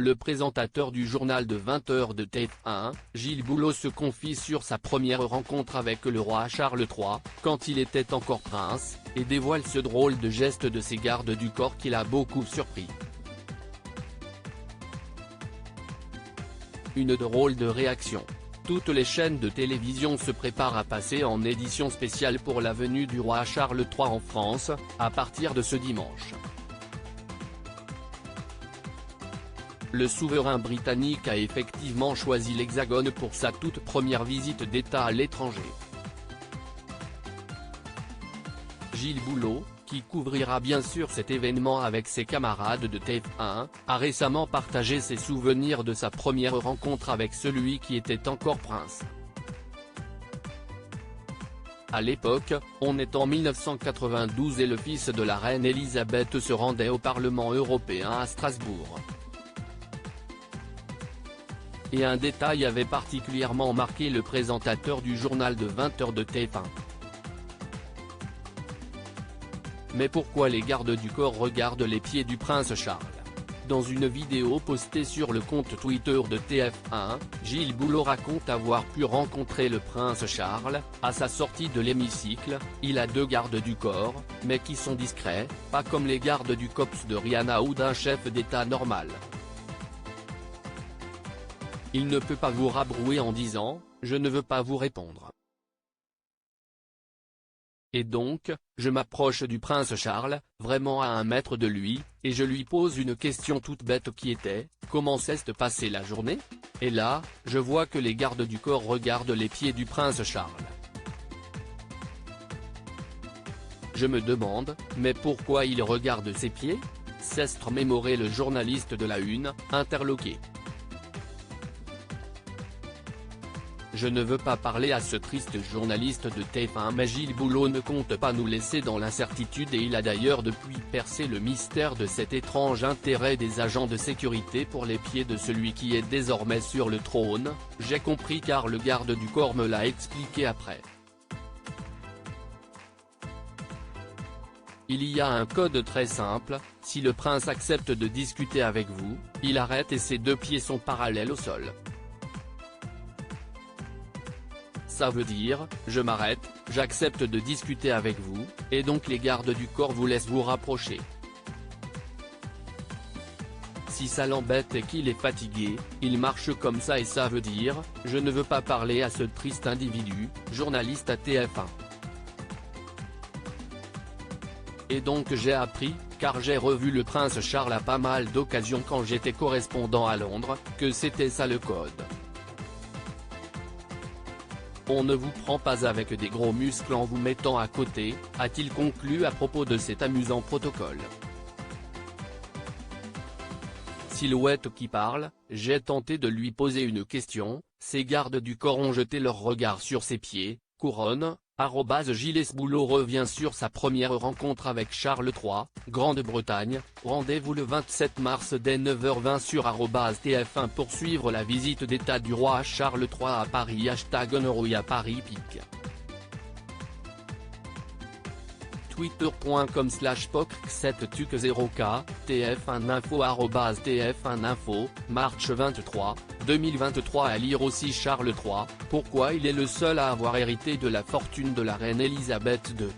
Le présentateur du journal de 20 h de TF1, Gilles Boulot se confie sur sa première rencontre avec le roi Charles III, quand il était encore prince, et dévoile ce drôle de geste de ses gardes du corps qui l'a beaucoup surpris. Une drôle de réaction. Toutes les chaînes de télévision se préparent à passer en édition spéciale pour la venue du roi Charles III en France, à partir de ce dimanche. Le souverain britannique a effectivement choisi l'Hexagone pour sa toute première visite d'État à l'étranger. Gilles Boulot, qui couvrira bien sûr cet événement avec ses camarades de TF1, a récemment partagé ses souvenirs de sa première rencontre avec celui qui était encore prince. À l'époque, on est en 1992 et le fils de la reine Elisabeth se rendait au Parlement européen à Strasbourg. Et un détail avait particulièrement marqué le présentateur du journal de 20 h de TF1. Mais pourquoi les gardes du corps regardent les pieds du prince Charles? Dans une vidéo postée sur le compte Twitter de TF1, Gilles Boulot raconte avoir pu rencontrer le prince Charles. À sa sortie de l'hémicycle, il a 2 gardes du corps, mais qui sont discrets, pas comme les gardes du COPS de Rihanna ou d'un chef d'État normal. Il ne peut pas vous rabrouer en disant « je ne veux pas vous répondre ». Et donc, je m'approche du prince Charles, vraiment à 1 mètre de lui, et je lui pose une question toute bête qui était « comment s'est passée la journée ?» Et là, je vois que les gardes du corps regardent les pieds du prince Charles. Je me demande, mais pourquoi ils regardent ses pieds? S'est mémoré le journaliste de la Une, interloqué. Je ne veux pas parler à ce triste journaliste de TF1 mais Gilles Boulot ne compte pas nous laisser dans l'incertitude et il a d'ailleurs depuis percé le mystère de cet étrange intérêt des agents de sécurité pour les pieds de celui qui est désormais sur le trône. J'ai compris car le garde du corps me l'a expliqué après. Il y a un code très simple, si le prince accepte de discuter avec vous, il arrête et ses 2 pieds sont parallèles au sol. Ça veut dire, je m'arrête, j'accepte de discuter avec vous, et donc les gardes du corps vous laissent vous rapprocher. Si ça l'embête et qu'il est fatigué, il marche comme ça et ça veut dire, je ne veux pas parler à ce triste individu, journaliste à TF1. Et donc j'ai appris, car j'ai revu le prince Charles à pas mal d'occasions quand j'étais correspondant à Londres, que c'était ça le code. On ne vous prend pas avec des gros muscles en vous mettant à côté, a-t-il conclu à propos de cet amusant protocole. Silhouette qui parle, j'ai tenté de lui poser une question, ses gardes du corps ont jeté leur regard sur ses pieds, couronne. Gilles Boulot revient sur sa première rencontre avec Charles III, Grande-Bretagne. Rendez-vous le 27 mars dès 9h20 sur @TF1 pour suivre la visite d'État du roi Charles III à Paris. #HonorouillaParisPic. twitter.com/poc7tuc0k, TF1info @TF1info, March 23, 2023. À lire aussi Charles III, pourquoi il est le seul à avoir hérité de la fortune de la reine Elisabeth II.